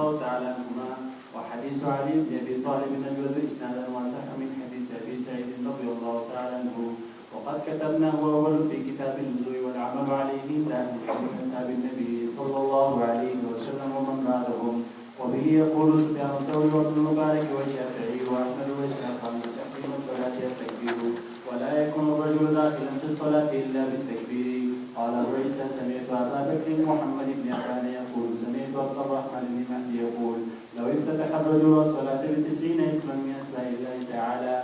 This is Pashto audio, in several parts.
الله تعالى عنهما. وحديث علي بن ابي طالب اجود اسنادا وصح من حديث ابي سعيد رضي الله تعالى عنه. وقد كتبناه اول في كتاب الوضوء والعمل عليه لا من اصحاب النبي صلى الله عليه وسلم ومن بعدهم. وبه يقول سفيان الثوري وابن المبارك والشافعي واحمد واسحاق عن تحريم الصلاه التكبير ولا يكون الرجل داخلا في الصلاه الا بالتكبير. قال ابو عيسى سمعت ابا بكر محمد بن عفان يقول سمعت عبد الرحمن بن مهدي يقول لو افتتح الرجل الصلاه ب90 اسما من اسماء الله تعالى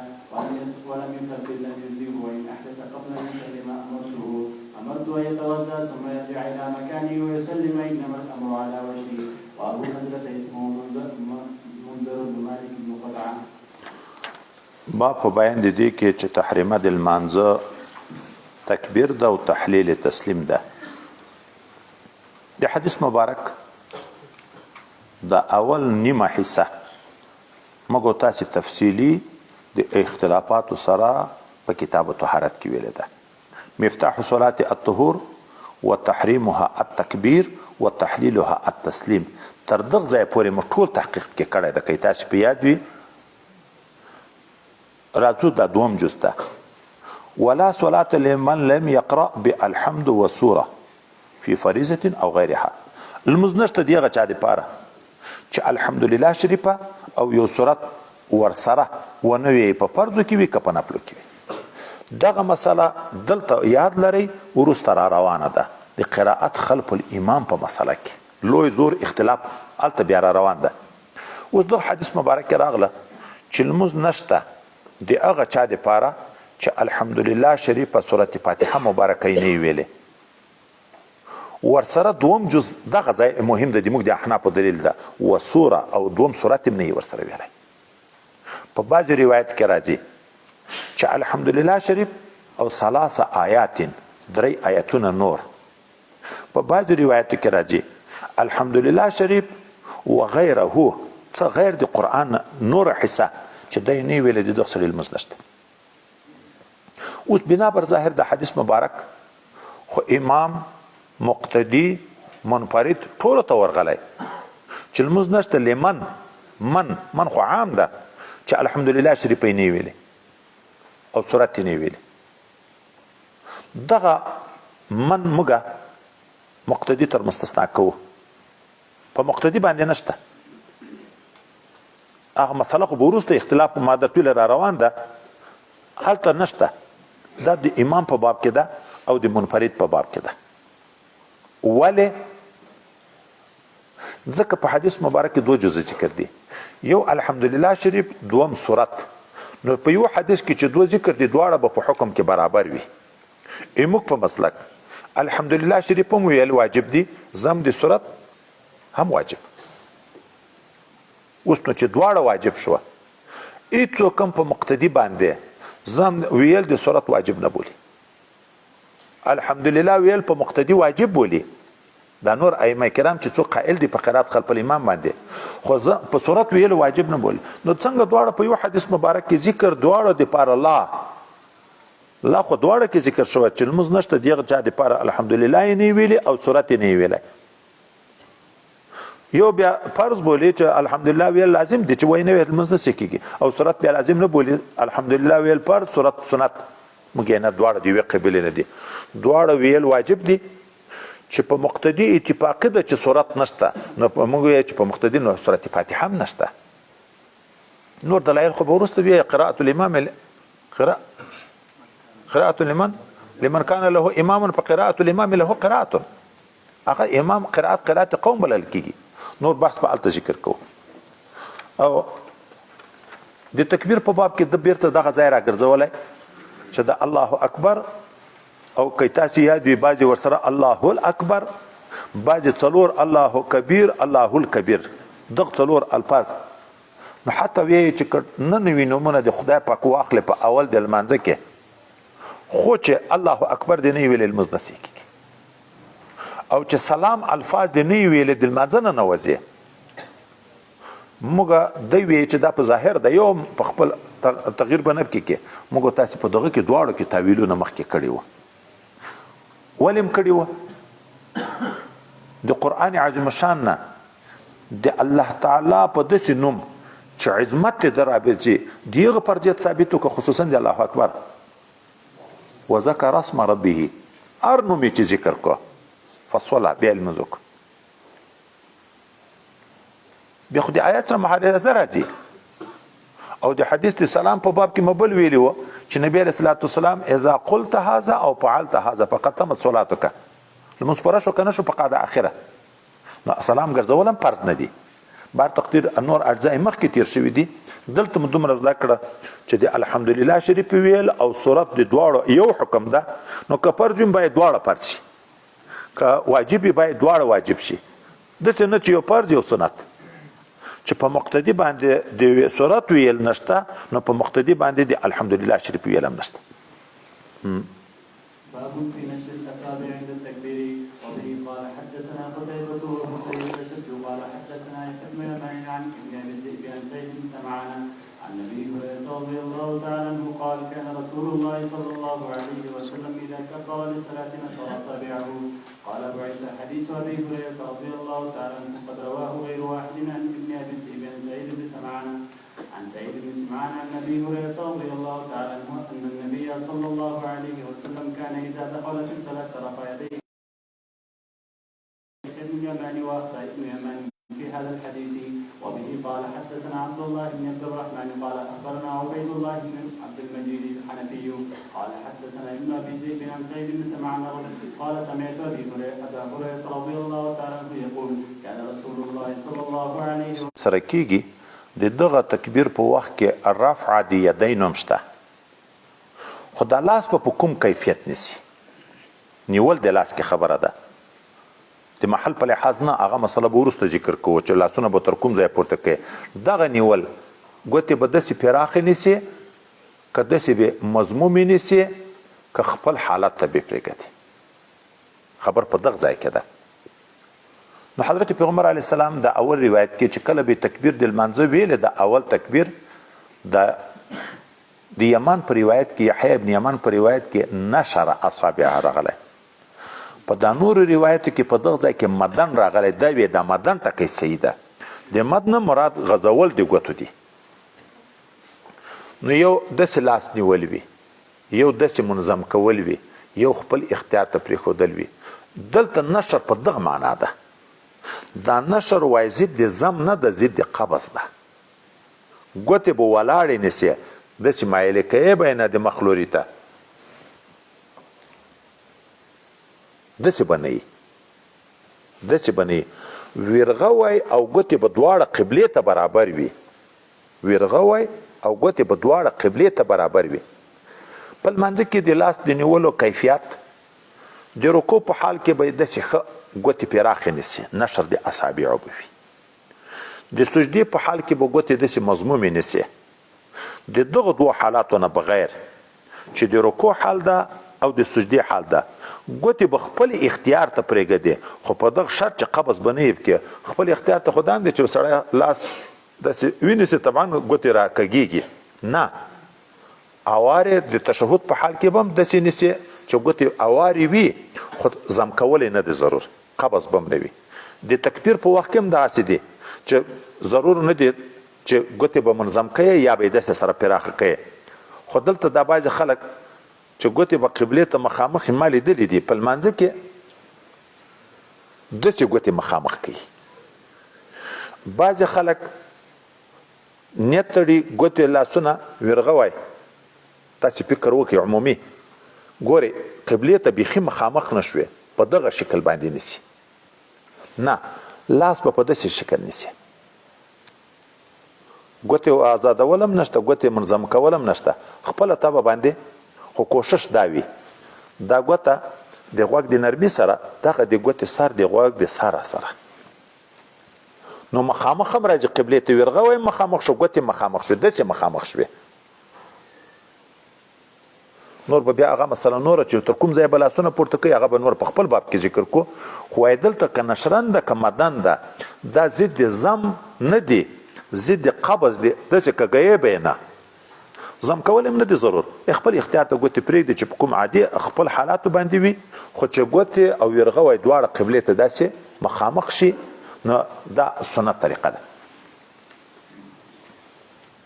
ولم يكبر لم يجزيه وان احدث قبل ان يسلم امرت ان يتوضا ثم يرجع الى مكانه ويسلم انما الامر على وجهه. وابو نزلة اسمه منذر بن مالك بن قطعه. با په بیان د دې کې چې تحریمه د لمانځه تکبیر ده او تحلیل تسلیم ده. د حدیث مبارک د اول نیمه حصه موږ تاسو تفصیلی د اختلافاتو سره په کتاب طهارت کې ویل ده. مفتاح صلاه الطهور وتحریمها التکبیر وتحلیلها التسلیم. تر دغه ځای پورې موږ ټول تحقیق کې کړی ده. که تاسو په یاد وي راځو د دوم جز ته. ولا صلاة لمن لم يقرأ بالحمد والسورة في فريضة او غيرها. لمونځ نشته د هغه چا دپاره چې الحمدلله شریفه او یو سورت ورسره ونه وي په فرضو کې وي که په نفلو کې وي. دغه مسله دلته یاد لرئ وروسته را روانه ده د قراءت خلف الامام په مسله کې لوی زور اختلاف هلته بیا را روان ده. اوس دغه حدیث مبارک کې راغله چې لمونځ نشته د هغه چا دپاره چې الحمدلله شریفه سورت فاتحه مبارکه یې نه ویلې ورسره دوم جز دغه ځای مهم ده. زموږ د احنافو دلیل ده وسوره او دوم سورت هم نه یې ورسره ویلی. په بعضې روایت کې راځي چې الحمدلله شریف او 3 آیات 3 آیتونه نور. په بعضې روایتو کې راځي الحمدلله شریف وغیره څه غیر د قرآن نور حصه چې دی نه ویلی د دغه سړي لمونځ نشته. اوس بنا بر ظاهر د حدیث مبارک خو امام مقتدی منفرد ټولو ته ورغلی چې لمونځ نشته لمن من خو عام ده چې الحمدلله شریفه یې نه ویلې او سورت یې نه ویلې. دغه من موږ مقتدی تر مستثنا کوو. په مقتدی باندې نشته. هغه مسله خو به وروسته اختلاف په ماده طویله را روان ده هلته نشته. دا د امام په باب کې ده او د منفرد په باب کې ده. ولې ځکه په حدیث مبارک کې 2 جزء ذکر دي. یو الحمدلله شریف دوم سورت. نو په یو حدیث کې چې 2 ذکر دي دواړه به په حکم کې برابر وي. موږ په مسلک الحمدلله شریف هم ویل واجب دي زم د سورت هم واجب. اوس نو چې دواړه واجب شوه هیڅوک هم په مقتدي باندې زم ویل د سورت واجب نه بولي. الحمدلله ویل په مقتدي واجب بولي. دا نور ائمه کرام چې څوک قائل دي په قرات خلف الامام باندې خو په سورت ویل واجب نه بولي. نو څنګه دواړه په یو حدیث مبارک کې ذکر دواړه د پاره الله خو دواړه کې ذکر شوی چې لمونځ نشته دغه چا د پاره الحمدلله یې نه ویلي او سورت یې نه ویلی. یو بیا فرض بولی چې الحمدلله ویل لازم دي چې وای نه ویل لمونځ نشي کېږي او سورت بیا لازم نه بولی. الحمدلله ویل فرض سورت سنت موږ نه دواړه د یوې قبیلې نه دي. دواړه ویل واجب دي چې په مقتدي اتفاقي ده چې سورت نشته. نو موږ وایو چې په مقتدي نو سورت فاتحه هم نشته. نور دلایل خو به وروسته بیا قراءة الامام قراءة لمن كان له امام فقراءة الامام له قراءة. هغه امام قراءت قوم بلل کېږي. نور بحث په الته ذکر کوو. او د تکبیر په باب کې د بیرته دغه ځای راګرځولی چې د الله اکبر او که تاسو یاد وي بعضې ورسره الله الاکبر بعضې 4 الله کبیر الله الکبیر دغه 4 الفاظ. نو حتی وایي چې نه نوي نومونه د خدای پاک واخلې په اول د لمانځه کې خو چې الله اکبر دې نه ویلې لمونځ نسي کېږي او چې سلام الفاظ دې نه ویلې د لمانځه نه وځي. موږ دی وایي چې دا په ظاهر ده یو په خپل تغییر به نه کې موږ تاسې په دغه کې دواړو کې تاویلونه مخکې کړي وو. ولې هم کړي وو؟ د قرآن عظیم الشان نه د الله تعالی په داسې نوم چې عظمت یې در رابطي دغه فرضیت ثابت وکړه، خصوصا د الله اکبر وذکر اسم ربه، هر نوم یې چې ذکر کړه فصله بیا یې لمونځ وکړه. بیا خو د آیات سره محاذره راځي. او د حدیث د سلام په باب کې مبل ویلی و چې نبی علیه الصلاة والسلام اذا قلت هذا او فعلت هذا فقد تمت صلاتک، لمونځ پوره شو که نه شو په قاعده اخره. نو سلام ګرځول هم فرض نه دي، بار تقدیر نور اجزای مخکې تیر شوي دي. دلته مو دومره زده کړه چې د الحمدلله شریف ویل او صورت د دواړو یو حکم ده. نو که فرض وي باید دواړه فرض شي، که واجب وي باید دواړه واجب شي. داسې نه چې یو فرض یو سنت، چې په مقتدی باندې د صورت ویل نشته نو په مقتدی باندې د الحمدلله شریف ویل هم نشته. باب في نشر الاصابع عند التكبير. وبه قال حدثنا قتيبة وابن سعيد الاشد قال حدثنا يحيى بن يمان عن ابن ابي الذئب عن سعيد بن سمعان عن ابي هريرة رضي الله تعالى عنه قال كان رسول الله صلى الله عليه وسلم اذا كبر للصلاة نشر اصابعه. قال ابو عيسى حديث ابي هريرة رضي الله تعالى عنه قد رواه غير واحد عن ابن ابي الذئب عن سعيد بن سمعان عن سعيد بن سمعان عن ابي هريرة رضي الله تعالى عنه ان النبي صلى الله عليه وسلم كان اذا دخل في الصلاة رفع يديه ابن اليمان واخطا ابن اليمان في هذا الحديث. وبه قال حدثنا عبد الله بن عبد الرحمن قال اخبرنا عبيد الله بن عبد المجيد الحنفي قال حدثنا ابن ابي زيد عن سعيد بن سمعان قال سمعت ابا هريرة رضي الله تعالى عنه يقول كان رسول الله صلى الله عليه وسلم سره کیږي د دغه تکبیر په وخت کې الرفع د یدین هم شته، خو د لاس په کوم کیفیت نیسي. نیول د لاس کې خبره ده، د محل په لحاظ نه. هغه مسله به وروسته ذکر کوو چې لاسونه به تر کوم ځای پورته کوي. دغه نیول ګوتې به داسې پراخې نیسي، که داسې به مضمومې نیسي، که خپل حالت ته به پرېږدي. خبر په دغه ځای کې ده. نو حضرت پیغمبر علیه السلام د اول روایت کې چې کله به تکبیر د لمانځه ویلې، د اول تکبیر د یمن په روایت کې، یحیی ابن یمن په روایت کې نشر اصابع راغلی. په دا نور روایتو کې په دغه ځای کې مدن راغلی. دا وی د مدن ټکی صحیح ده. د مدن مراد غځول د ګوتو دي. نو یو داسې لاس نیول وي، یو داسې منظم کول وي، یو خپل اختیار ته پرېښودل وي. دلته نشر په دغه معنا ده. دا نشر وای ضد د زم نه ده، ضد د قبض ده. ګوتې به ولاړې نیسي، داسې مایلې کوې به یې نه د مخلوري ته، داسې به نه وي، داسې به نه وي. ویرغه وای او ګوتې به دواړه قبلې ته برابر وي. ویرغه وای او ګوتې به دواړه قبلې ته برابر وي. په لمانځه کې د لاس د نیولو کیفیت، د رکوع په حال کې به داسې ښه ګوتې پراخې نیسي، نشر د اصابعو به وي. د سجدې په حال کې به ګوتې داسې مضمومې نیسي. د دغه دوه حالاتو نه بغیر چې د رکوع حال ده او د سجدې حال ده، ګوتې به خپل اختیار ته پرېږدي. خو په دغه شرط چې قبض به نه یې پکې. خپل اختیار ته خو دا هم دی چې سړی لاس داسې ونیسي، طبعا ګوتې راکږېږي نه. اوارې د تشهد په حال کې به هم داسې نیسي چې ګوتې اوارې وي، خو زم کولی نه دی ضرور، قبض به هم نه وي. د تکبیر په وخت کې هم دغسې دی چې ضرور نه دی چې ګوتې به منظم کوي یا به یې داسې سره پراخه کوي. خو دلته دا بعضې خلک چې ګوتې به قبلې ته مخامخ ما لیدلي دي، په لمانځه کې داسې ګوتې مخامخ کوي. بعضې خلک نیت تړي، ګوتې لاسونه ویرغه وای. تاسې فکر وکړئ عمومي ګورې قبلې ته بیخي مخامخ نه شوې، په دغه شکل باندې نیسي. نه، لاس به په داسې شکل نیسي. ګوتې آزادول هم نشته، ګوتې منظم کول هم نشته، خپله طبع باندې. خو کوشش دا وي دا ګوته د غوږ د نرمي سره، دغه د ګوتې سر د غوږ د سره سره، نو مخامخ هم راځي قبلې ته. ویرغه وای مخامخ شو، ګوتې مخامخ شو، داسې مخامخ شوې. نور به بیا هغه مثلا نور چې تر کوم ځای به لاسونه پورته کوي، هغه به نور په خپل باب کې ذکر کو. خو وایي دلته که نشرن ده که مدن ده، دا ضد زم نه دی، ضد قبض دی. داسې کږیې به یې نه، زم کول هم نه دی ضرور. خپل اختیار ته ګوتې پرېږدي چې په کوم عادي خپل حالاتو باندې وي. خو چې ګوتې او ویرغه وای دواړه قبلې ته داسې مخامخ شي، نو دا سنت طریقه ده.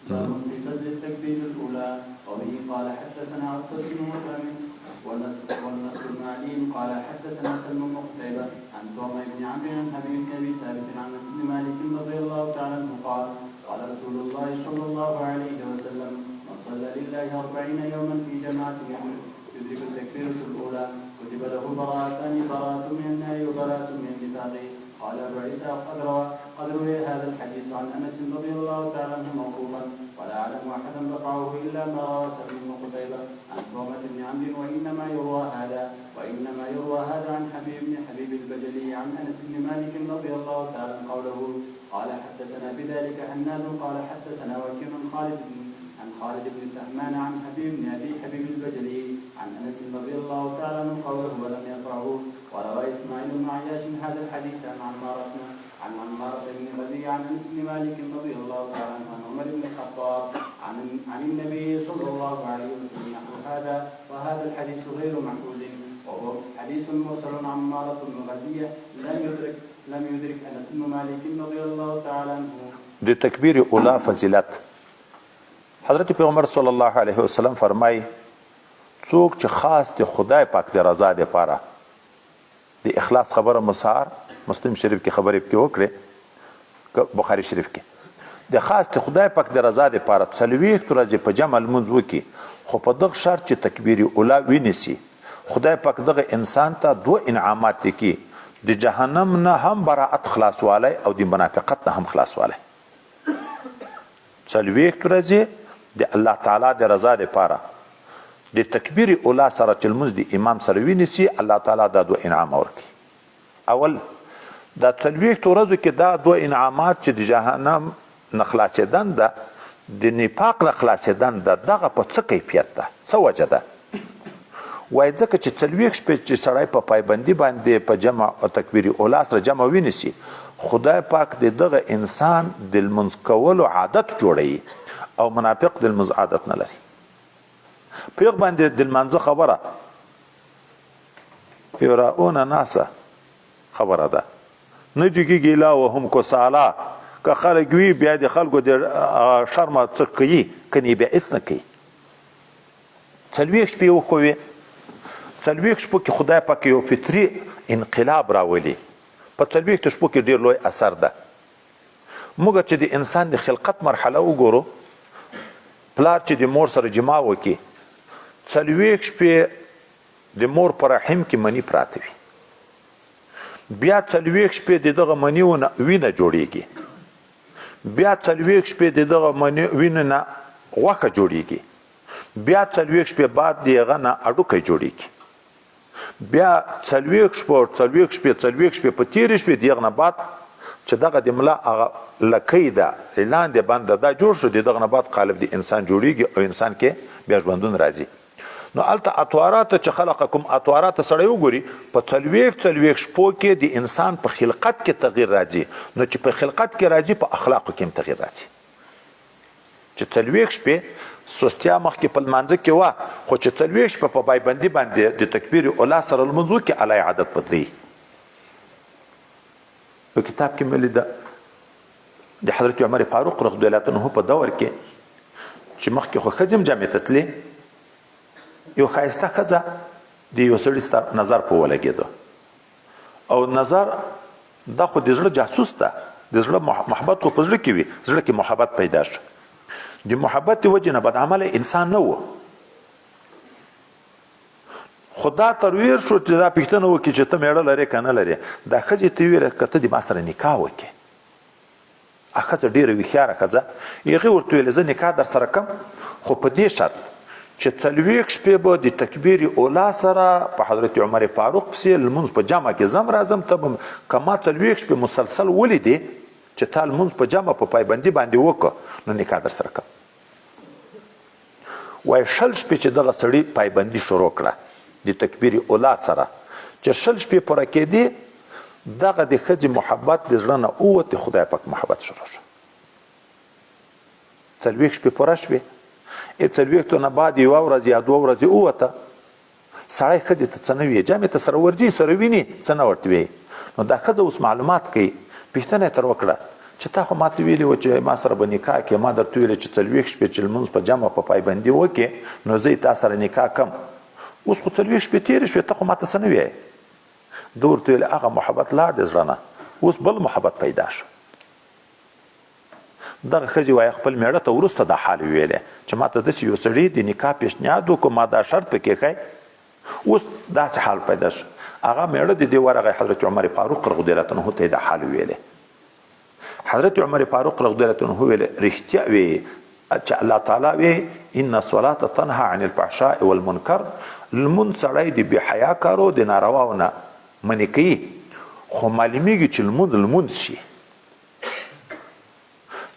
باب في فضل التكبير الاولى وبه قال حدثنا عبد بن مكرم والنصر بن علي قال حدثنا سلم بن قتيبة عن توما بن عمرو عن حبيب بن ابي ثابت عن انس بن مالك رضي الله تعالى عنه قال قال رسول الله صلى الله عليه وسلم من صلى لله 40 يوما في جماعة يدرك التكبيرة الأولى كتب له براءتان براءة من النار وبراءة من النفاق. قال أبو عيسى قد روي هذا الحديث عن أنس رضي الله تعالى عنه موقوفا ولا أعلم أحدا رفعه إلا ما روى سلم بن قتيبة عن تومة بن عمرو وإنما يروى هذا عن حبيب البجلي عن أنس بن مالك رضي الله تعالى عنه قوله قال حدثنا بذلك حناد قال حدثنا وكيع عن خالد بن تهمان عن حبيب البجلي عن انس رضي الله تعالى عنه قوله ولم يرفعه. وروى اسماعيل بن عياش هذا الحديث عن عمارة بن ربيعة عن انس بن مالك رضي الله تعالى عنه عن عمر بن الخطاب عن النبي صلى الله عليه وسلم نحو هذا وهذا الحديث غير محفوظ وهو حديث مرسل عن عمارة بن غزية لم يدرك انس بن مالك رضي الله تعالى عنه. د تکبیر اولا فضیلت حضرت پیغمبر صلی الله علیه وسلم فرمای څوک چې خاص د خدای پاک د رضا لپاره د اخلاص خبره مسار مسلم شریف کې خبرې کې وکړي بخاری شریف کې د خاص د خدای پاک د رضا لپاره 40 ورځې په جمع لمونځ وکړي خو په دغه شرط چې تکبیر اولا ونیسي خدای پاک دغه انسان ته 2 انعامات لیکي د جهنم نه هم براءت خلاصوالی او د منافقت نه هم خلاصوالی 40 ورځې د الله تعالی د رضا لپاره د تکبیر اولا سره چې لمونځ د امام سره ونیسي الله تعالی دا 2 انعام ورکړي. اول دا 40 ورځو کې دا 2 انعامات چې د جهنم نه خلاصېدن ده د نفاق نه خلاصېدن ده دغه په څه کیفیت ده څه وجه ده وایي ځکه چې 40 شپې چې سړی په پایبندي باندې په جمع او تکبیر اولا سره جمع ونیسي خدای پاک د دغه انسان د لمونځ کولو عادت جوړوي او منافق د لمونځ عادت نه لري. پیغ باندې د لمانځه خبره یراؤون الناس خبره ده نه جګیږي لا وهم کسالا که خلک وي بیا د خلکو د شرمه څه کوي کني بیا هېڅ نه کوي. 40 شپې وښوي 40 شپو کې خدای پاک یو فطري انقلاب راولي په 40 شپو کې ډېر لوی اثر ده. موږ چې د انسان د خلقت مرحله وګورو پلار چې د مور سره جما وکړي 40 شپې د مور په رحم کې منی پراته وي بیا 40 شپې د دغه منی وینه جوړیږي بیا 40 شپې د دغه منی وینه نه غوښه جوړیږي بیا 40 شپې بعد دغه نه اډوکه جوړیږي بیا 40 شپې په 30 شپې دغه نه بعد چې دغه د ملا هغه لکۍ ده لاندې باندې دا جوړ شو دغه نه بعد قالب د انسان جوړیږي او انسان کې بیا ژوندون راځي. نو الته اطوارات چې خلقکم اطوارات سړی وګوري په 40 شپو کې د انسان په خلقت کې تغییر راځي نو چې په خلقت کې راځي په اخلاقو کې هم تغییر راځي چې 40 شپې سستیا مخکې په لمانځه کې وه خو چې 40 شپې په پایبندي باندې د تکبیر اولا سره لمونځ وکړي الله عادت بدلوي. په کتاب کې مې لیده د حضرت عمر فاروق رضی الله عنه په دور کې چې مخکې خو ښځې هم جامې ته تلې یو ښایسته ښځه د یو سړي نظر په ولګېدو او نظر دا خو د زړه جاسوس ده د زړه محبت خو په زړه کې وي زړه کې محبت پیدا شو د محبت د وجې نه بدعمله انسان نه و خدا ترویر شو چې دا پښتنه وکړي چې ته میړه لرې که نه لرې دا ښځې ته ویله که ته د ما سره نکاح وکړې ښځه ډېره هوښیاره ښځه هغې ورته ویلې زه نکاح در سره کم خو په دې شرط چې 40 شپې به د تکبیر اولا سره په حضرت عمر فاروق پسې لمونځ په جمع کې زم راځم ته به که ما 40 شپې مسلسل ولیدې چې تا لمونځ په جمع په پایبندي باندې وکړه نو نکاح در سره کم. وایي 60 شپې چې دغه سړي پایبندي شروع کړه د تکبیر اولا سره چې 60 شپې پوره کېدې دغه د ښځې محبت د زړه نه ووت د خدای پاک محبت شروع شو 40 شپې پوره شوې 40 نه بعد یوه ورځ یا 2 ورځې ووته سړی ښځې ته څه نه ویې جامې ته سره ورځي سره ویني څه نه ورته ویې نو دا ښځه اوس معلومات کوي پوښتنه یې تر وکړه چې تا خو ماته ویلي وه چې ما سره به نکاح کې ما درته ویلې چې 40 شپې چې لمونځ په جمع په پایبندي وکړې نو زه تا سره نکاح کم اوس خو 40 شپې تېرې شوې ته خو ماته څه نه ویې ده ورته ویل هغه محبت لاړ دی زړه نه اوس بل محبت پیدا شو دغه ښځې وایي خپل مېړه ته وروسته دا حال ویلی چې ما ته داسې یو سړي د نکاح پیشنهاد وکړو ما دا شرط پکې ښی اوس داسې حال پیدا شو هغه مېړه د دې ورغی حضرت عمر فاروق رضی الله عنه ته یې دا حال ویلی حضرت عمر فاروق رضی الله عنه ویل رښتیا وی چې الله تعالی وی ان الصلاه تنهى عن الفحشاء والمنکر لمونځ سړی د بې حیا کارو د نارواو نه منې کوي خو معلومیږي چې لمونځ شي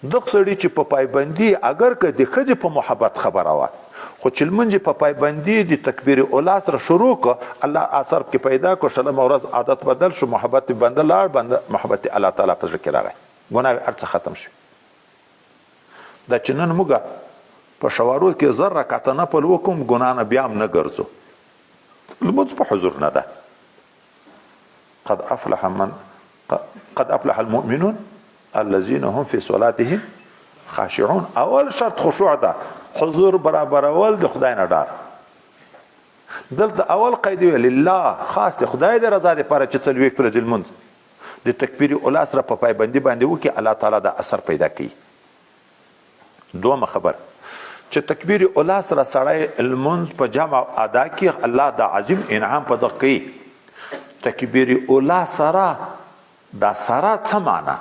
دغه سړي چې په پایبندي اگر که د ښځې په محبت خبره وه خو چې لمونځ په پایبندي د تکبیر اولا سره شروع کړه الله اثر کې پیدا کړ شلمه ورځ عادت بدل شو محبت بنده لاړ بنده محبت الله تعالی په زړه کې راغی ګناه هر څه ختم شو دا چې نن موږ په شوارو کې زر رکعته نفل وکړو ګناه نه بیا هم نه ګرځو لمونځ په حضور نه ده قد افلح المؤمنون الذين هم في صلاتهم خاشعون اول شرط خشوع ده حضور برابر اول د خدای نه ډار دلته اول قید وی لله خاص د خدای د رضا لپاره چې څلوېښت ورځې لمونځ د تکبیر اولا سره په پایبندي باندې وکړي الله تعالی دا اثر پیدا کوي دومه خبر چې تکبیر اولا سره سړی لمونځ په جمع ادا کړي الله دا عظیم انعام په دغه کوي تکبیر اولا سره دا سره څه معنا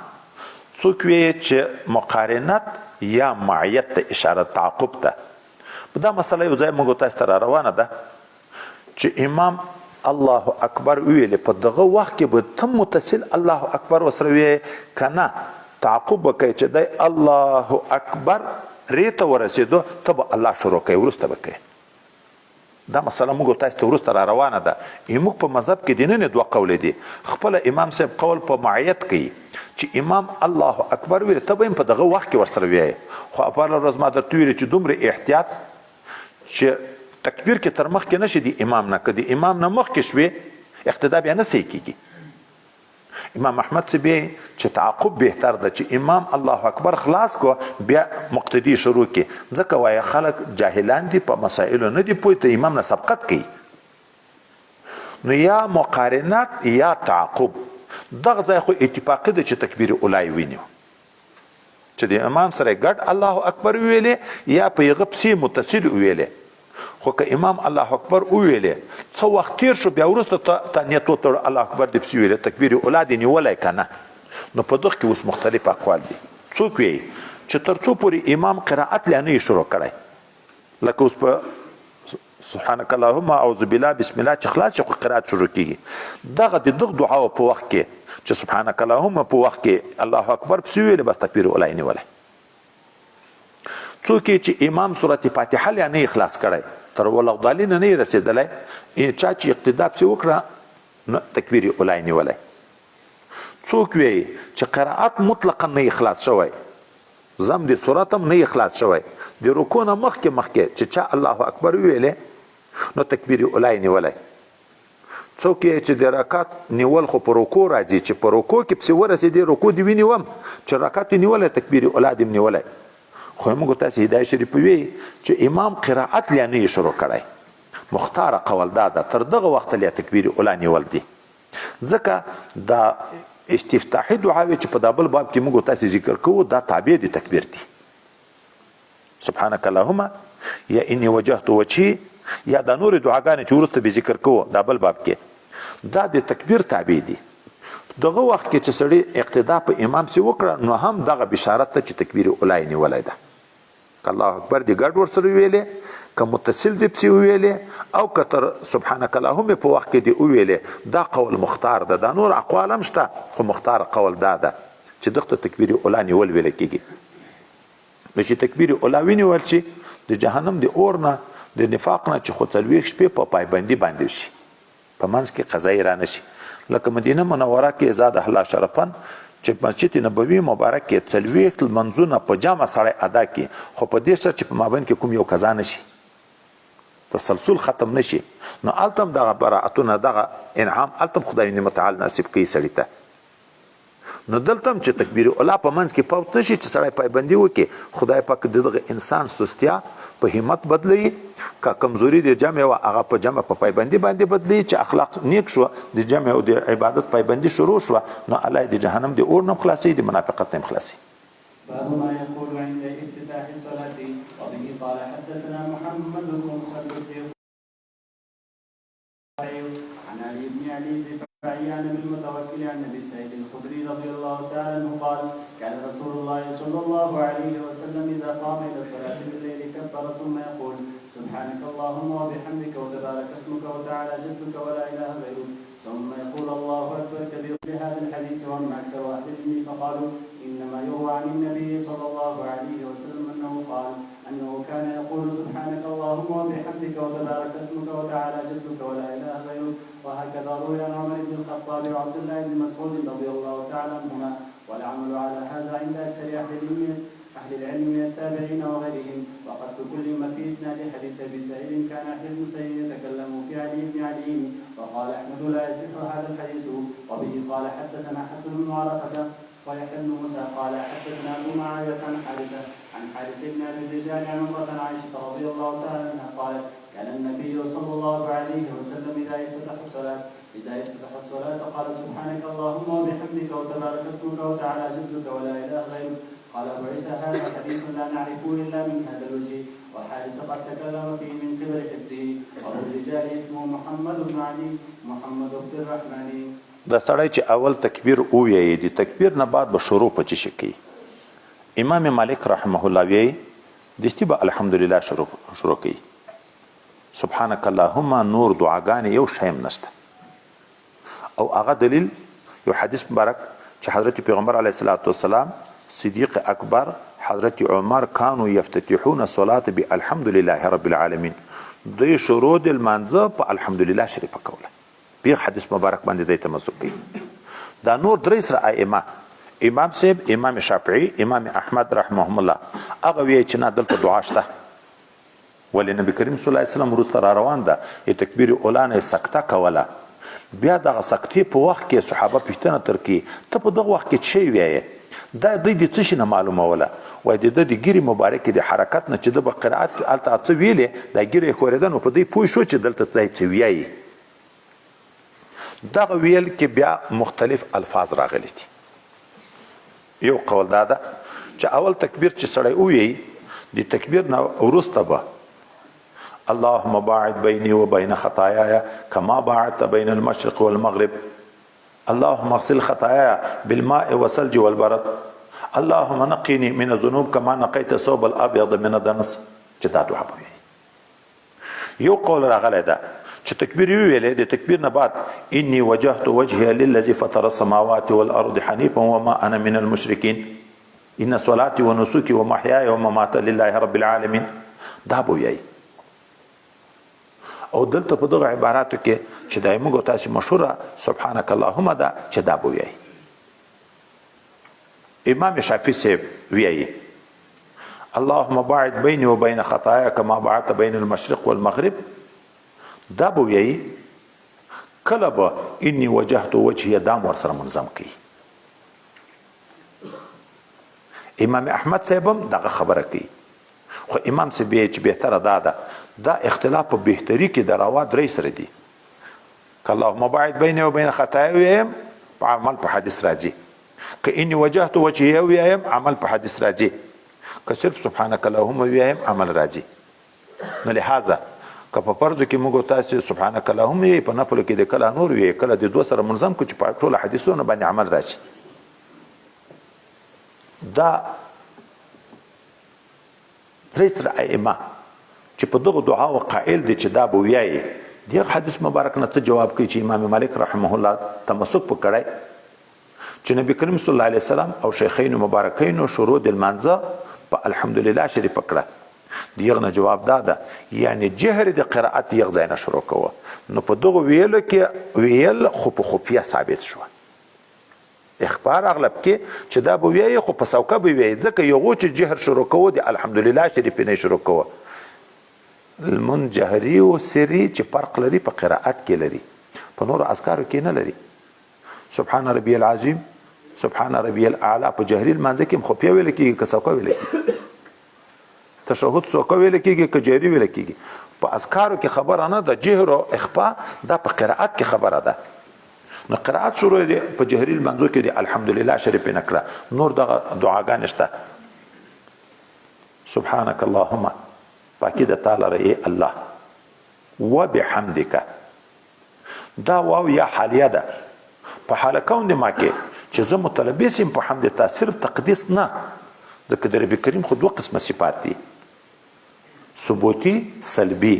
څوک وی چې مقارنت یا معیت ته اشاره تعقب ته دا مسله یو ځای موږ تاسو ته روانه ده چې امام الله اکبر ویل په دغه وخت کې به تم متصل الله اکبر وسره وی کنه تعقب وکړي چې د الله اکبر ریته ورسېدو ته به الله شروع کوي ورسته وکړي دا مسله موږ تاسو ته ورسته روانه ده موږ په مذهب کې دینه دوه قول دي خپل امام صاحب قول په معیت کوي چې امام الله اکبر ویل ته به په دغه وخت کې ورسره وی خو په ورځ ما درته ویل چې دومره احتیاط چې تکبیر کې تر مخ کې نشي دی امام نه کدي امام نه مخ کې شوي اقتدا بیا نه صحیح کیږي امام احمد سبی چې تعقب بهتر ده چې امام الله اکبر خلاص کو بیا مقتدی شروع کی ځکه وای خلک جاهلان دي په مسائلو نه دي پوي ته امام نه سبقت کوي نو یا مقارنت یا تعقب دغه ځای خو اتفاقی ده چې تکبیر اولای ویني چې د امام سره ګډ الله اکبر ویلې یا په یغه پسې متصل ویلې خو که امام الله اکبر ویلې څو وخت تیر شو بیا ورسته ته نیت وتړ الله اکبر دې پسې ویلې تکبیر اولاد نیولای کنه نو په دغه کې اوس مختلف اقوال دي څوک وی چې تر څو پورې امام قرائت لانه شروع کړي لکه اوس په سبحانك اللهم اعوذ بالله بسم الله چې خلاص شو قرائت شروع کیږي دغه د دغه دعا په وخت کې چې سبحانك اللهم په وخت کې الله اکبر پسې ویلې بس تکبیر اولای نیولای څوک چې امام سورته فاتحه لانه اخلاص کړي تر ولغدالین نه رسیدلای چا چې اقتدا پسې وکړه نو تکبیر اولای نیولای څوک وی چې قرائت مطلقا نه اخلاص شوی زم دي سورته هم نه اخلاص شوی د رکوع نه مخکې چې چا الله اکبر ویلې نو تکبیر اولای نیولای څوک چې د رکعت نیول خو په رکوع راځي چې په رکوع کې پسې ورسېدې رکوع دی وینیوم چې رکعت نیولای تکبیر اولاد هم نیولای خو موږ تاسو هدايه شریف وی چې امام قرائت لانه شروع کړي مختار قول دا تر دغه وخت لیا تکبیر اولای نیول دي ځکه دا استفتاحي دعا چې په دابل باب کې موږ تاسو ذکر کوو دا تابع دي تکبیر دي سبحانك اللهم یا انی وجهت وجهي یا د نور دعاګانې چې ورسته به ذکر کوو دابل باب کې دا د تکبیر تابع دي دغه وخت کې چې سړی اقتدا په امام سي وکړه نو هم دغه بشارت ته چې تکبیر اولای نیولای ده الله اکبر دی ګډ ورسره ویلې که متصل دی پسې ویلې او که تر سبحانك اللهم په وخت کې دی ویلې دا قول مختار ده دا نور اقوال هم شته خو مختار قول دا ده چې دغه تکبیر اولای نیول ویل کېږي نو چې تکبیر اولای ونیول شي د جهنم د اور نه د نفاق نه چې خو 40 شپې په پایبندي باندې شي په منځ کې قضا را نشي لکه مدینه منوره کې زاد اهل شرفن چې مسجد نبوي مبارک کې 40 منځونه په جامع سره ادا کی خو په دې سره چې په مابین کې کوم یو قضا نشي تسلسل ختم نشي نو التم دغه برائتونه دغه انعام التم خدای نعمت تعالی نصیب کوي سړی ته نو دلته هم چې تکبیر اولا په منځ کې فوت نشي چې سړی پایبندي وکړي خدای پاک دغه انسان سستیا په همت بدلوي که کمزوري د جمع او هغه په جمع په پایبندي باندې بدلوي چې اخلاق نیک شو د جمع او د عبادت پایبندي شروع شو نو الله د جهنم د اور نه خلاصي د منافقت نه خلاصي. باب ما يقول عند افتتاح الصلاة وبه قال حدثنا محمد بن مسلم عن علي بن علي عن بالمتوكل عن النبي سعيد الخدري رضي الله تعالى عنه قال كان رسول الله صلى الله عليه وسلم اذا قام الى صلاه الليل كبر ثم يقول سبحانك اللهم وبحمدك وتبارك اسمك وتعالى جدك ولا اله غيرك ثم يقول الله اكبر كبير. بهذا الحديث وهم اكثر اهل العلم فقالوا انما يروى عن النبي صلى الله عليه وسلم انه كان يقول سبحانك اللهم وبحمدك وتبارك اسمك وتعالى جدك ولا اله غيرك. وهكذا روي عن عمر بن الخطاب وعبد الله بن مسعود رضي الله تعالى عنهما والعمل على هذا عند اكثر اهل العلم من التابعين وغيرهم. وقد تكلم في اسناد حديث ابي سعيد كان اهل المسيب يتكلم في علي بن علي وقال احمد لا يصح هذا الحديث. وبه قال حدثنا حسن بن عرفه ويحيى بن موسى قال حدثنا ابو معاويه عن حارث بن ابي الرجال عن عمره عائشه رضي الله تعالى عنها قالت كان النبي صلى الله عليه وسلم اذا افتتح الصلاه قال سبحانك اللهم وبحمدك وتبارك اسمك وتعالى جدك ولا اله غيرك. قال ابو عيسى هذا حديث لا نعرفه الا من هذا الوجه وحارث قد تكلم فيه من قبل حفظه. وابو الرجال اسمه محمد بن علي محمد عبد الرحمن. دا سړی چې اول تکبیر ووایي د تکبیر نه بعد به شروع په څه شي کوي. امام مالک رحمه الله وایي دستی به الحمدلله شروع کوي. سبحانك اللهم نور دعاګانې یو شی هم نشته او هغه دلیل یو حدیث مبارک چې حضرت پیغمبر علیه الصلاة والسلام صدیق اکبر حضرت عمر كانوا يفتتحون الصلاة بالحمدلله رب العالمین دوی شروع د لمانځه په الحمدلله شریفه کوله. بیا حدیث مبارک باندې د تمسک کوي. دا نور درې سره ائمه امام صاحب امام شافعي امام احمد رحمهم الله هغه وی چې نه دلته دعا شته ولې نبی کریم صلی الله علیه وسلم وروسته را روان ده تکبیر اولا نه سکته کوله. بیا دغه سکتې په وخت کې صحابه پوښتنه تر کې ته په دغه وخت کې څه وایې دا دوی د څه شي نه معلوموله وایي د د ګیرې مبارکې د حرکت نه چې د به قرائت هلته څه ویلې دا ګیره یې ښورېده نو په دوی پوه شو چې دلته دی څه وایي. دغه ویل کې بیا مختلف الفاظ راغلي دي. یو قول دا ده چې اول تکبیر چې سړی ووایي د تکبیر نه وروسته به اللهم باعد بيني وبين خطاياي كما باعدت بين المشرق والمغرب اللهم اغسل خطاياي بالماء والثلج والبرد اللهم نقني من الذنوب كما نقيت الثوب الابيض من الدنس. چې دا دعا به یو قول راغلی ده چې تکبیر ویلې د تکبیر نه بعد اني وجهت وجهي للذي فطر السماوات والارض حنيفا وما انا من المشركين ان صلاتي ونسكي ومحياي ومماتي لله رب العالمين. دا به وایي او دلته په دغه عباراتو کې چې دای موږ تاسو مشهوره سبحانك اللهم دا چې دا به وایي. امام شافعي صاحب وایي اللهم باعد بيني وبين خطاياي كما باعدت بين المشرق والمغرب. دا به وایي کله به اني وجهت وجهي دام ورسره منظم کوي. امام احمد صاحب هم دغه خبره کوي خو امام صاحب چې بهتره ده دا اختلاف په بهتري کې د روا درې سره دي. که اللهم باعد بيني وبين خطاياي ویم په عمل په حدیث راځي که اني وجهت وجهي ویم عمل په حدیث راځي که صرف سبحانك اللهم ویم عمل راځي. نو لہذا که په فرضو کې موږ تاسو سبحانك اللهم یې په نفلو کې د کله نور وی کله د دوه سره منظم کو چې په ټول حدیثونو باندې عمل راشي. دا درې سره ائمه چې په دغه دعا او قائل دي چې دا به وایي دغه حدیث مبارک نه ته جواب کوي چې امام مالک رحمه الله تمسک وکړی چې نبی کریم صلی الله علیه وسلم او شیخین مبارکین شروع د لمانځه په الحمدلله شریف کړه. دغه نه جواب ده یعنی جهر د قرائت یغ ځای نه شروع کوه نو په دغه ویلو کې ویل خو په خفیه ثابت شو. اخبار اغلب کې چې دا به وایي خو په سوکه به وایي ځکه یو چې جهر شروع کوه د الحمدلله شریف نه شروع کوه. المنجهري او سری چې فرق لري په قرائت کې لري په نور اذکارو کې نه لري. سبحان ربي العظیم سبحان ربي الاعلى په جهري لمانځه کې خو په ویل کېږي که څوک ویل کېږي تشهود څوک ویل کېږي که جهري ویل کېږي په اذکارو کې خبره نه ده جهر او اخفاء دا په قرائت کې خبره ده نو قرائت شروع دي په جهري لمانځو کې دي الحمدلله شریف نکړه نور دغه دعاګانې شته سبحانك اللهم پاکی د تعالی رہی الله وبحمدک دا واو یا حالیه ده په حال کون دی ما کې چې زه متلبس یم په حمد تا صرف تقدیس نه ځکه د رب کریم خو دوه قسمه صفات دي ثبوتی سلبی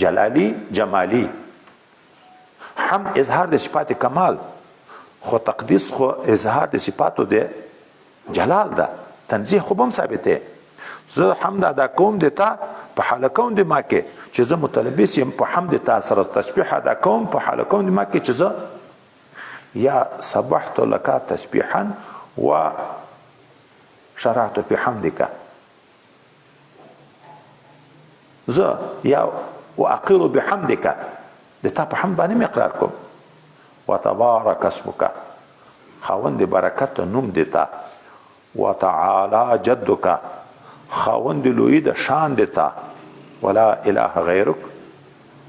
جلالی جمالی حمد اظهار د صفات کمال خو تقدیس خو اظهار د صفاتو د جلال ده تنزیه خو هم ثابته زه حمد ادا کوم د تا په حال کون دی ما کې چې زه متلبس یم په حمد تا سره تسبیح ادا کوم په حال کون دی ما کې چې زه یا سبحت لك تسبيحا وشرعت بحمدك زه یا واقر بحمدك د تا په حمد باندې اقرار کوم وتبارك اسمك خاوند برکت نوم دیتا وتعالى جدك خاوند لوی د شان دیتا ولا اله غیرک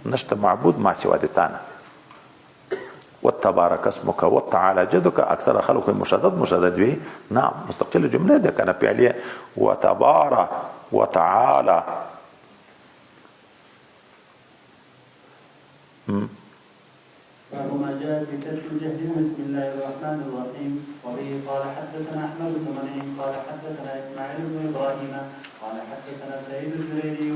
نشته معبود ما سوا دیتانه وتبارك اسمك وتعالى جدك اکثر خلق مشدد وی نعم مستقل جمله ده کنه فعلیه وتبارك وتعالى باب ما جاء في ترك الجهل بسم الله الرحمن الرحيم وبه قال حدثنا احمد بن منيع قال حدثنا اسماعيل بن ابراهيم قال حدثنا سعيد الجريري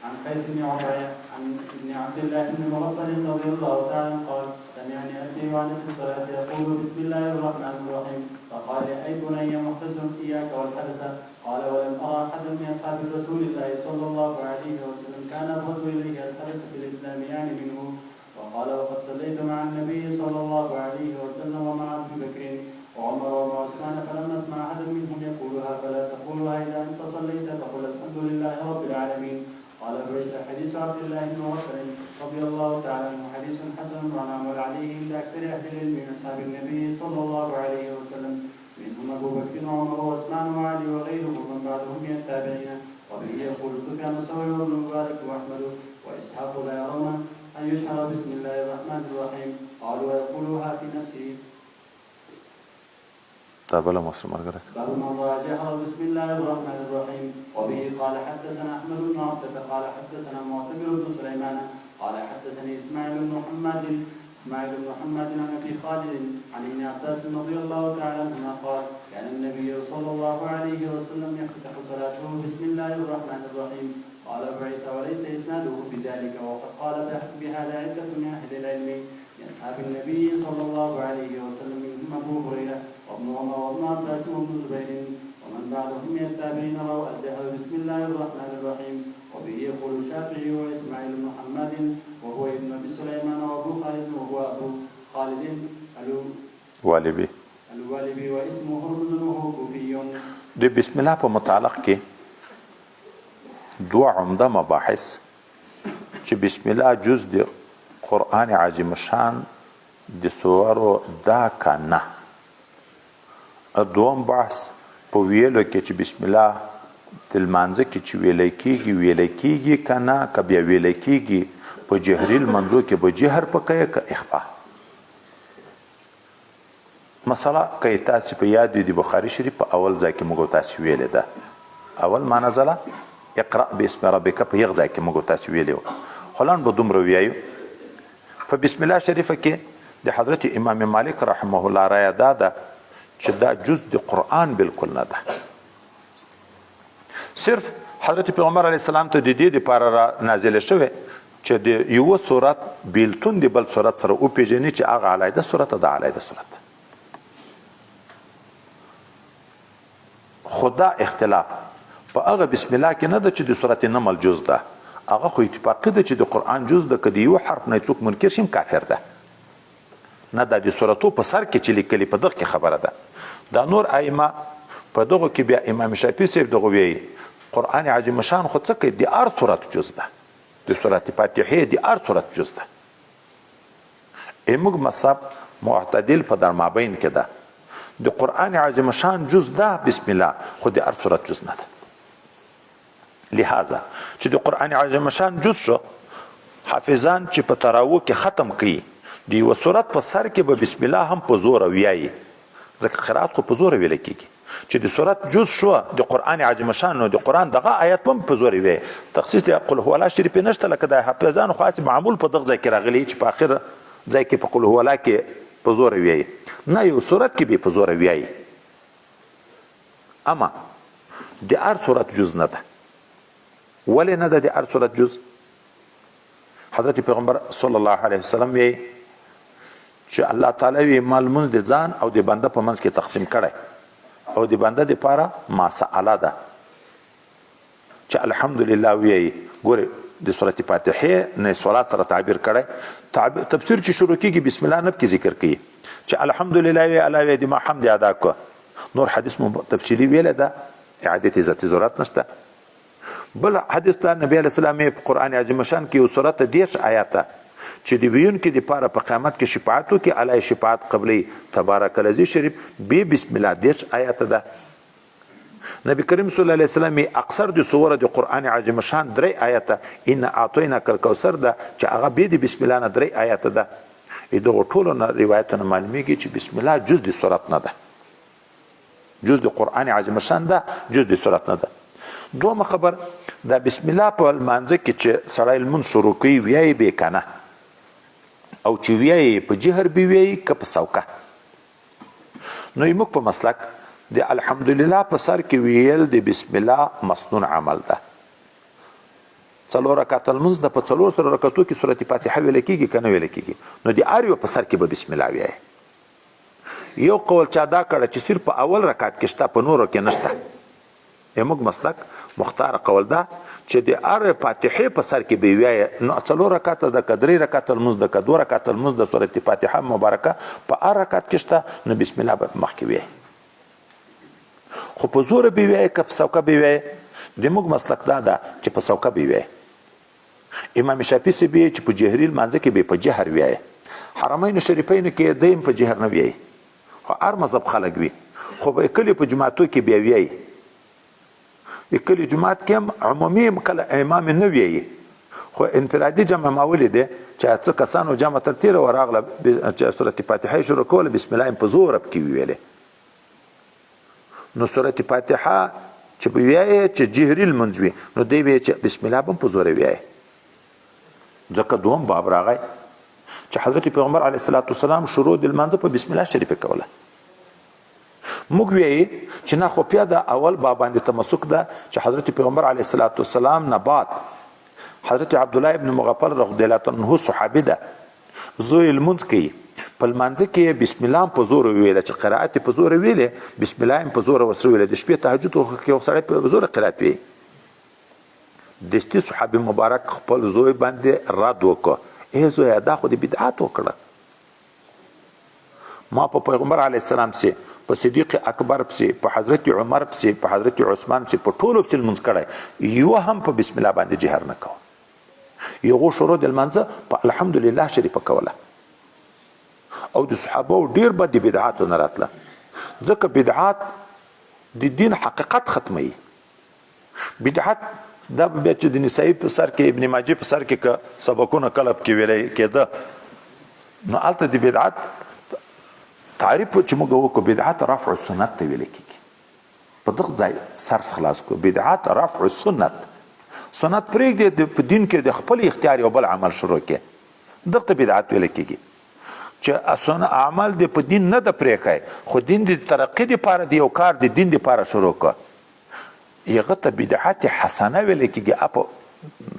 عن قيس بن عطية عن ابن عبد الله بن مغفل رضي الله تعالى قال سمعني ابي وانا في الصلاه يقول بسم الله الرحمن الرحيم فقال اي بني محدث اياك والحدث قال ولم ارى احدا من اصحاب رسول الله صلى الله عليه وسلم كان ابرز اليه الحدث في الاسلام يعني منه وقال وقد صليت مع النبي صلى الله عليه وسلم ومع ابي بكر وعمر وعثمان فلم اسمع احدا منهم يقولها فلا تقولها اذا انت صليت فقل الحمد لله رب العالمين قال فليس حديث عبد الله بن مغفل رضي الله تعالى عنه حديث حسن وعمل عليه عند اكثر اهل العلم من اصحاب النبي صلى الله عليه وسلم منهم ابو بكر وعمر وعثمان وعلي وغيرهم ومن بعدهم من التابعين وبه يقول سفيان الثوري وابن مبارك واحمد واسحاق لا يرون ان يشهر بسم الله الرحمن الرحيم قالوا ويقولها في نفسه تابلا مصر مرغرك باب من راجعه بسم الله الرحمن الرحيم وبه قال حدثنا احمد بن عبده قال حدثنا معتمر بن سليمان قال حدثني اسماعيل بن محمد عن ابي خالد عن ابن عباس رضي الله تعالى عنهما قال كان النبي صلى الله عليه وسلم يفتتح صلاته بسم الله الرحمن الرحيم قال عيسى وليس اسناده بذلك وقد قال بهذا عده من اهل العلم من اصحاب النبي صلى الله عليه وسلم منهم ابو هريره وابن عمر وابن عباس وابن زبير ومن بعدهم من التابعين رووا الجهر بسم الله الرحمن الرحيم وبه يقول الشافعي واسماعيل بن محمد وهو ابن ابي سليمان وابو خالد وهو ابو خالد والبي واسمه رمزه كوفي د بسم الله په متعلق کې دوه عمده مباحث چې بسم الله جز د قرآن عظیم شان د سورو دا کنه دوم بحث په ویلو کې چې بسم الله د لمانځه کې چې ویل کېږي کنه که بیا ویل کېږي په جهري لمانځو کې به جهر پکې که اخفا مثلا که تاسو په یاد دي بخاري شریف په اول ځای کې موږ تاسو ویلې ده اول ما نزله اقرأ باسم ربک په یغ ځای کې موږ تاسو ویلو خلان به دومره ویایو په بسم الله شریفه کې د حضرت امام مالک رحمه الله رایه ده چې دا جز د قرآن بالکل نه ده صرف حضرت پیغمبر علیه السلام ته د دې لپاره نازله شوې چې د یو سورت بیلتون د بل سورت سره او پیژني چې هغه علیده سورت ده علیده سورت خدا اختلاف په هغه بسم الله کې نه ده چې د سورت نمل جز ده هغه خو اتفاقی ده چې د قرآن جز ده که د یو حرف نه څوک منکر شي کافر ده نه دا د سورتو په سر کې چې لیکلي په دغه کې خبره ده دا نور ائمه په دغه کې بیا امام شافعي صاحب دغه وی قرآن عظیم شان خو څه کوي د هر سورت جز ده د سورت فاتحه د هر سورت جز ده موږ مصحف معتدل په درمابین کې ده د قرآن عظیم شان جز ده بسم الله، خو د هر صورت جز نه ده. لہذا چې د قرآن عظیم شان جز شو، حافظان چې په تراوو کې ختم کوي د یوه صورت په سر کې به بسم الله هم په زوره ویایي، ځکه قرات خو په زوره ویل کېږي. چې د صورت جز شو د قرآن عظیم شان، نو د قرآن دغه آیات هم په زوره ویایي. تخصیص د قل هو الله شریف نشته، لکه د حافظانو خاص معمول په دغه ځای کې راغلی چې په آخر ځای کې په قل هو الله کې په زوره ویایي، نه یو صورت کې به په زوره ویایي. اما د هر صورت جز نه ده. ولې نه ده د هر صورت جز؟ حضرت پیغمبر صلی الله علیه وسلم وی چې الله تعالی وی مال منځ د ځان او د بنده په منځ کې تقسیم کړی، او د بنده دپاره مسأله ده چې الحمدلله وی. ګورې د سورت فاتحې نه صلات سره تعبیر کړی. تفسیر چې شروع کېږي بسم الله نه پکې ذکر کوي چې الحمدلله وی الله وی د ما حمد ادا کو. نور حدیث مو تفصیلي ویله ده، اعادې ذاتي ضرورت نشته. بل حدیث ته نبی علیه السلام په قرآن عظیم شان کې یو سورت 10 آیاته چې د ویونکي دپاره په قیامت کې شفاعت وکړي، علی شفاعت قبلی تبارک الذی شریف به بسم الله 10 آیاته ده. نبی کریم صلی الله علیه وسلم اکثر د سوره د قرآن عظیم شان 3 آیاته ان اعطیناک الکوثر ده چې هغه به د بسم الله نه 3 آیاته ده. دغه ټولو روایتونه معلومیږي چې بسم الله جز د سورت نه ده، جز د قرآن عظیم شان ده، جز د سورت نه ده. دومه خبر دا بسم الله په لمانځه کې چې سړی لمونځ شروع کوي ویایي به کنه، او چې ویایي په جهر به ویایي که په سوکه. نو موږ په مسلک د الحمدلله په سر کې ویل د بسم الله مسنون عمل ده. 4 رکعات لمونځ ده، په 4 رکعتو کې سورت فاتحه ویل کېږي که نه ویل کېږي، نو د هر یو په سر کې به بسم الله ویایي. یو قول چا دا کړه چې صرف په اول رکعت کې شته، په نورو کې نشته. موږ مسلک مختار قول ده چې د هر فاتحې په سر کې به ویایي. نو 4 رکعت ده که 3 رکعت لمونځ ده که 2 رکعت لمونځ ده، سورت فاتحه مبارکه په هر رکعت کې شته، نو بسم الله به مخکې ویایي. خو په زوره به ویایي که په سوکه به ویایي؟ د موږ مسلک دا ده چې په سوکه به ویایي. امام شافعي صاحب ویایي چې په جهري لمانځه کې به په جهر ویایي. حرمین شریفینو کې دیم په جهر نه ویایي، خو هر مذهب خلک وي، خو په کلي په جماعتو کې بیا ویایي. کلی جماعت کې هم عمومي کله امام نه ویایي، خو انفرادي جمع ما ولیدې چې څه کسانو جمع تر تیره ورغله چې سورت فاتحه شروع کوله بسم الله په زوره پکې ویلې. نو سورت فاتحه چې به ویایي چې جهري لمونځ وي، نو دی به چې بسم الله هم په زوره ویایي. ځکه دوم باب راغی چې حضرت پیغمبر علیه الصلاة والسلام شروع د لمانځه په بسم الله شریفه کوله. موږ ویایي چې نه، خو بیا د اول باب باندې تمسک ده چې حضرت پیغمبر علیه الصلاة والسلام نه بعد حضرت عبدالله ابن مغفل رضی الله عنه صحابي ده، زوی لمونځ کوي، په لمانځه کې بسم الله په زوره ویله، چې قرائت په زوره ویلې، بسم الله په زوره ورسره ویله. د شپې تهجد کې یو سړی په زوره قرائت ویي. دستي صحابي مبارک خپل زوی باندې رد وکړه، ای زویه دا خو د بدعت وکړه. ما په پیغمبر علیه السلام سي، په صدیق اکبر پسې، په حضرت عمر پسې، په حضرت عثمان پسې، په ټولو پسې لمونځ کړی، یو هم په بسم الله باندې جهر نه کوه. یو شروع د لمانځه په الحمدلله شریفه کوله. او د صحابه ډیر به د بدعاتو نه راتله، ځکه بدعات د دین حقیقت ختموي. بدعت دا بیا چې د نسائی په سر کې، ابن ماجه په سر کې که سبقونه کله پکې ویلی کېده، نو هلته د بدعت تعریف چې موږ وکړو، بدعت رفع السنت ته ویل کېږي. په دغه ځای سر خلاص کړو، بدعت رفع السنت. سنت پرېږدې، په دین کې د خپل اختیار یو بل عمل شروع کړي، دغه ته بدعت ویل کېږي. چې عمل د په دین نه ده پرېښی، خو دین د ترقي دپاره د یو کار د دین دپاره شروع کړه، هغه ته بدعت حسنه ویل کېږي. په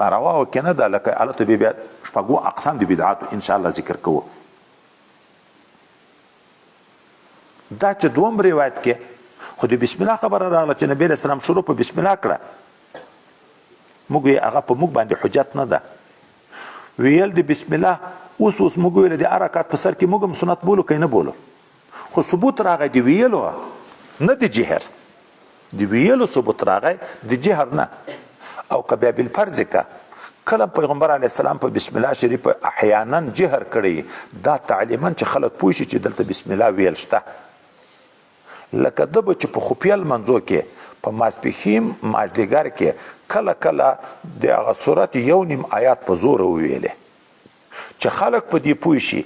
نارواو کې نه ده، لکه هلته بیا 6 اقسام د بدعاتو انشاءالله ذکر کوو. دا چې دوم روایت کې خو د بسم الله خبره راغله چې نبی علیه السلام شروع په بسم الله کړه، موږ یې هغه په موږ باندې حجت نه ده. ویل د بسم الله اوس موږ ویل د هر رکعت په سر کې موږ هم سنت بولو که نه بولو، خو ثبوت راغی د ویلو نه د جهر، د ویلو ثبوت راغی د جهر نه. او که بیا بالفرض که کله پیغمبر علیه السلام په بسم الله شریف احیانا جهر کړی، دا تعلیما چې خلک پوه شي چې دلته بسم الله ویل شته. لکه د به چې په خفیه لمنځو کې په ماسپښین مازدیګر کې کله کله د هغه صورت یو نیم آیات په زوره وویلې چې خلک په دې پوه شي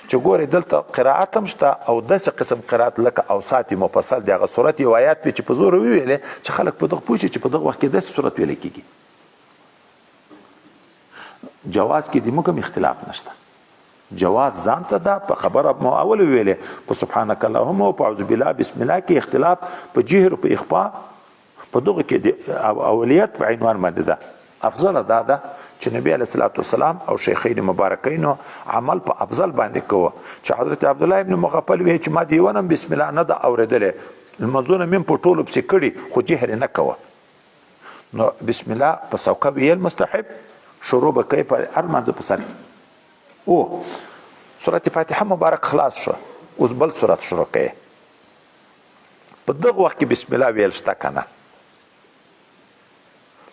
چې ګورې دلته قرائت هم شته او داسې قسم قرائت لکه اوسات مفصل د هغه صورت یو آیات چې په زوره وویلې چې خلک په دغه پوه شي چې په دغه وخت کې داسې صورت ویل کېږي جواز کې د موږ هم اختلاف نشته جواز ځان ته ده په خبره مو اول ویلې په سبحانك اللهم او په اعوذ بالله بسم الله کې اختلاف په جهر او په اخفاء په دغه کې د اولیت په عنوان باندې ده افضل ده چې نبی علیه الصلاۃ والسلام او شیخین مبارکینو عمل په افضل باندې کوه چې حضرت عبد الله ابن مغفل وی چې ما دیونم بسم الله نه ده اورېدلې المنځونه من په ټولو پسې کړي خو جهر نه کوه نو بسم الله په سوکه ویل مستحب شروع به کوي په هر منځ په سر او سورت فاتحه مبارک خلاص شو اوس بل سورت شروع کوي په دغه وخت کې بسم الله ویل شته کنه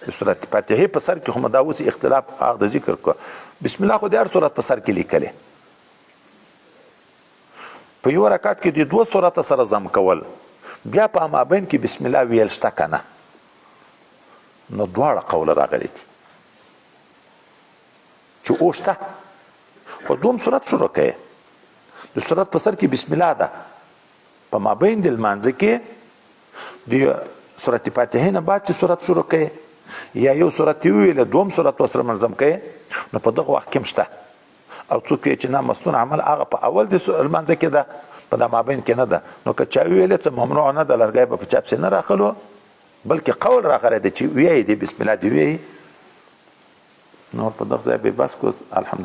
د سورت فاتحه په سر کې خو دا اوس اختلاف هغه د ذکر کو بسم الله خو د هر سورت په سر کې لیکلې په یو رکعت کې د دوه سورت سره ضم کول بیا په مابین کې بسم الله ویل شته کنه نو دواړه قول راغلي دي چې اوشته خو دوم صورت شروع کوي د صورت په سر کې بسم الله ده په مابین د لمانځه کې د صورت فاتحه نه بعد چې صورت شروع کوي یا یو صورت ویل دوم صورت وسره منظم کوي نو په دغه وخت کې مشته او څوک چې نه مستون عمل هغه په اول د لمانځه کې ده په د مابین کې نه ده نو که چا ویل څه ممنوع نه ده لرګی په چاپ نه راخلو بلکې قول راغلی دی چې وی دی بسم الله دی وی نور په دغه ځای به بس کو الحمدلله